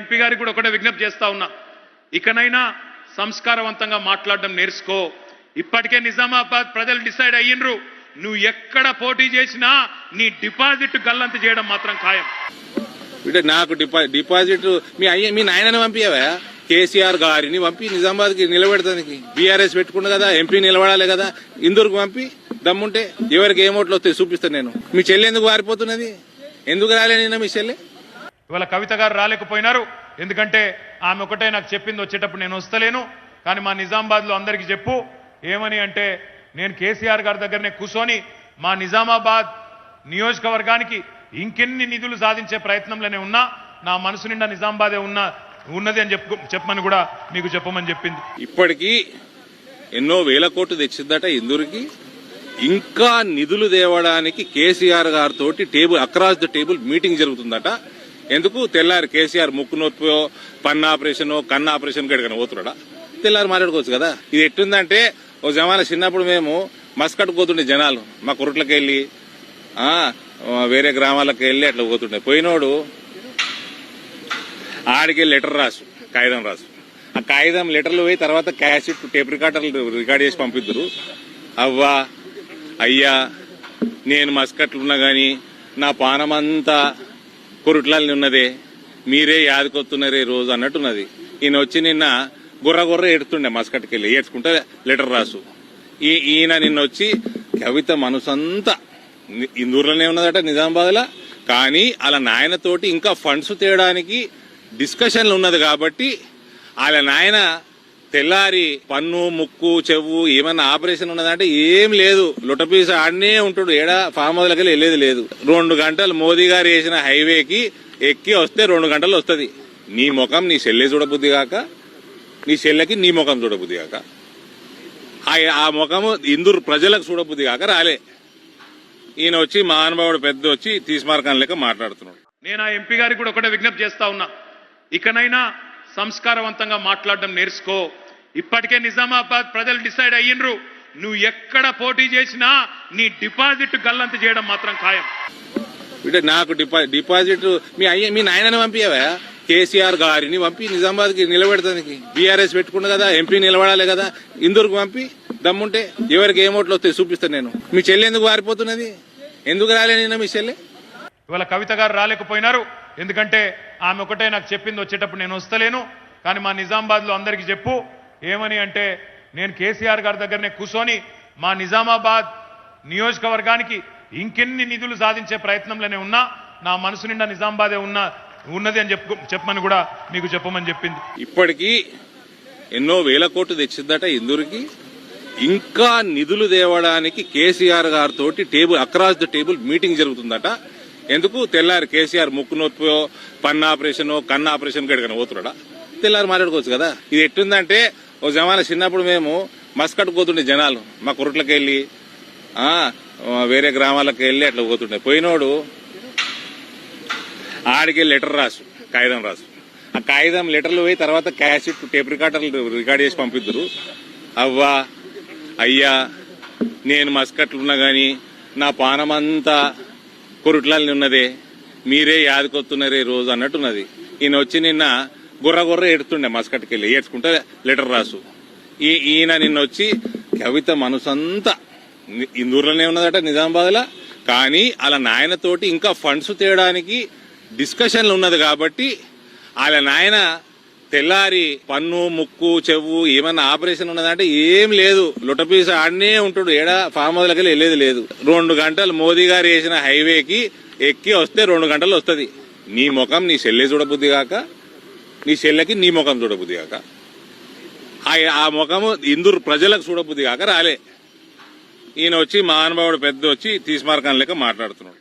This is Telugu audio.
ఎంపీ గారికి కూడా ఒకటే విజ్ఞప్తి చేస్తా ఉన్నా, ఇకనైనా సంస్కారవంతంగా మాట్లాడడం నేర్చుకో. ఇప్పటికే నిజామాబాద్ ప్రజలు డిసైడ్ అయ్యిండ్రు, నువ్వు ఎక్కడ పోటీ చేసినా నీ డిపాజిట్ గల్లంత చేయడం మాత్రం ఖాయం. నాకు డిపాజిట్ మీ నాయనని పంపియవా? కేసీఆర్ గారిని పంపి నిజామాబాద్ కి నిలబెడతానికి బీఆర్ఎస్ పెట్టుకున్నా కదా, ఎంపీ నిలబడాలి కదా, ఇందూరుకు పంపి దమ్ముంటే ఎవరికి ఏ ఓట్లు వస్తాయి చూపిస్తాను నేను. మీ చెల్లి ఎందుకు వారిపోతున్నది? ఎందుకు రాలేనినా మీ చెల్లి? ఇవాళ కవిత గారు రాలేకపోయినారు, ఎందుకంటే ఆమె ఒకటే నాకు చెప్పింది, వచ్చేటప్పుడు నేను వస్తలేను, కానీ మా నిజామాబాద్ లో అందరికీ చెప్పు ఏమని అంటే, నేను కేసీఆర్ గారి దగ్గరనే కూర్చొని మా నిజామాబాద్ నియోజకవర్గానికి ఇంకెన్ని నిధులు సాధించే ప్రయత్నంలోనే ఉన్నా, నా మనసు నిండా నిజామాబాదే ఉన్నది అని చెప్పమని కూడా మీకు చెప్పమని చెప్పింది. ఇప్పటికీ ఎన్నో వేల కోట్లు తెచ్చిందట ఇందూరుకి. ఇంకా నిధులు తేవడానికి కేసీఆర్ గారితో table across the table meeting జరుగుతుందట. ఎందుకు? తెల్లారి కేసీఆర్ ముక్కు నొప్పి, పన్ను ఆపరేషన్, కన్ను ఆపరేషన్ గడికన పోతున్నాడా? తెల్లారి మాట్లాడుకోవచ్చు కదా. ఇది ఎట్టుందంటే, ఒక జమానా చిన్నప్పుడు మేము మస్కట్ పోతుండే జనాలు, మా కురుట్లకి వెళ్ళి వేరే గ్రామాలకు వెళ్ళి అట్లా పోతుండే. పోయినోడు ఆడికి లెటర్ రాసు, కాగితం రాసు, ఆ కాగితం లెటర్లు పోయి తర్వాత క్యాసెట్ టేప్ రికార్డర్లు రికార్డ్ చేసి పంపిద్దరు. అవ్వా అయ్యా, నేను మస్కట్లు ఉన్నా గాని నా పానమంతా కొరుట్లని ఉన్నదే, మీరే యాదకొస్తున్నారే రోజు అన్నట్టున్నది. ఈయన వచ్చి నిన్న గుర్ర ఏడుతుండే, మస్కట్కి వెళ్ళి ఏడ్చుకుంటే లెటర్ రాసు. ఈయన నిన్న వచ్చి కవిత మనసంతా ఇందూరులోనే ఉన్నదట నిజామాబాద్ లా, కానీ అలా నాయనతోటి ఇంకా ఫండ్స్ తేయడానికి డిస్కషన్లు ఉన్నది కాబట్టి వాళ్ళ నాయన తెల్లారి పన్ను, ముక్కు, చెవు ఏమన్నా ఆపరేషన్ ఉన్నదంటే ఏం లేదు, లొటపీస ఆడనే ఉంటాడు, ఏడా ఫామ్ హౌస్లకి వెళ్ళేది లేదు. 2 గంటలు మోదీ గారు వేసిన హైవేకి ఎక్కి వస్తే 2 గంటలు వస్తుంది. నీ ముఖం నీ చెల్లె చూడబుద్ధి కాక, నీ చెల్లెకి నీ ముఖం చూడబుద్ధి కాక, ఆ ముఖము ఇందూరు ప్రజలకు చూడబుద్ధి కాక రాలే. ఈయన వచ్చి మహానుభావుడు పెద్ద వచ్చి తీస్మార్కం లెక్క మాట్లాడుతున్నాడు. నేను ఆ ఎంపీ గారికి కూడా ఒకటే విజ్ఞప్తి చేస్తా ఉన్నా, ఇకనైనా సంస్కారవంతంగా మాట్లాడడం నేర్చుకో. ఇప్పటికే నిజామాబాద్ ప్రజలు డిసైడ్ అయ్యిండ్రు, నువ్వు ఎక్కడ పోటీ చేసినా నీ డిపాజిట్ గల్లంత చేయడం మాత్రం ఖాయం. నాకు డిపాజిట్ మీ నాయనని పంపియవా? కేసీఆర్ గారిని పంపి నిజామాబాద్ కి నిలబెడతానికి బీఆర్ఎస్ పెట్టుకున్నా కదా, ఎంపీ నిలబడాలి కదా, ఇందూరుకు పంపి దమ్ముంటే ఎవరికి ఏ ఓట్లు వస్తాయి చూపిస్తాను నేను. మీ చెల్లి ఎందుకు వారిపోతున్నది? ఎందుకు రాలేనినా మీ చెల్లి? ఇవాళ కవిత గారు రాలేకపోయినారు, ఎందుకంటే ఆమె ఒకటే నాకు చెప్పింది, వచ్చేటప్పుడు నేను వస్తలేను, కానీ మా నిజామాబాద్ లో అందరికీ చెప్పు ఏమని అంటే, నేను కేసీఆర్ గారి దగ్గరనే కూర్చొని మా నిజామాబాద్ నియోజకవర్గానికి ఇంకెన్ని నిధులు సాధించే ప్రయత్నంలోనే ఉన్నా, నా మనసు నిండా నిజామాబాదే ఉన్నది అని చెప్పమని కూడా మీకు చెప్పమని చెప్పింది. ఇప్పటికీ ఎన్నో వేల కోట్లు తెచ్చిందట ఇందూరుకి. ఇంకా నిధులు తేవడానికి కేసీఆర్ గారితో table across the table meeting జరుగుతుందట. ఎందుకు? తెల్లారి కేసీఆర్ ముక్కు నొప్పి, పన్ను ఆపరేషన్, కన్ను ఆపరేషన్ గడికన పోతున్నాడా? తెల్లారి మాట్లాడుకోవచ్చు కదా. ఇది ఎట్టుందంటే, ఒక జమానా చిన్నప్పుడు మేము మస్కట్ పోతుండే జనాలు, మా కురుట్లకి వెళ్ళి వేరే గ్రామాలకు వెళ్ళి అట్లా పోతుండే. పోయినోడు ఆడికి లెటర్ రాసు, కాగితం రాసు, ఆ కాగితం లెటర్లు పోయి తర్వాత క్యాసెట్ టేప్ రికార్డర్లు రికార్డ్ చేసి పంపిద్దరు. అవ్వా అయ్యా, నేను మస్కట్లు ఉన్నా గాని నా పానమంతా కొరుట్లని ఉన్నదే, మీరే యాదకొస్తున్నారే రోజు అన్నట్టున్నది. ఈయన వచ్చి నిన్న గుర్ర ఏడుతుండే, మస్కట్కి వెళ్ళి ఏడ్చుకుంటే లెటర్ రాసు. ఈయన నిన్న వచ్చి కవిత మనసంతా ఇందూరులోనే ఉన్నదట నిజామాబాద్ లా, కానీ అలా నాయనతోటి ఇంకా ఫండ్స్ తేయడానికి డిస్కషన్లు ఉన్నది కాబట్టి వాళ్ళ నాయన తెల్లారి పన్ను, ముక్కు, చెవు ఏమన్నా ఆపరేషన్ ఉన్నదంటే ఏం లేదు, లొటపీస ఆడనే ఉంటాడు, ఏడా ఫామ్ హౌస్లకి వెళ్ళేది లేదు. 2 గంటలు మోదీ గారు వేసిన హైవేకి ఎక్కి వస్తే 2 గంటలు వస్తుంది. నీ ముఖం నీ చెల్లె చూడబుద్ధి కాక, నీ చెల్లెకి నీ ముఖం చూడబుద్ధి కాక, ఆ ముఖము ఇందూరు ప్రజలకు చూడబుద్ధి కాక రాలే. ఈయన వచ్చి మహానుభావుడు పెద్ద వచ్చి తీస్మార్కం లెక్క మాట్లాడుతున్నాడు.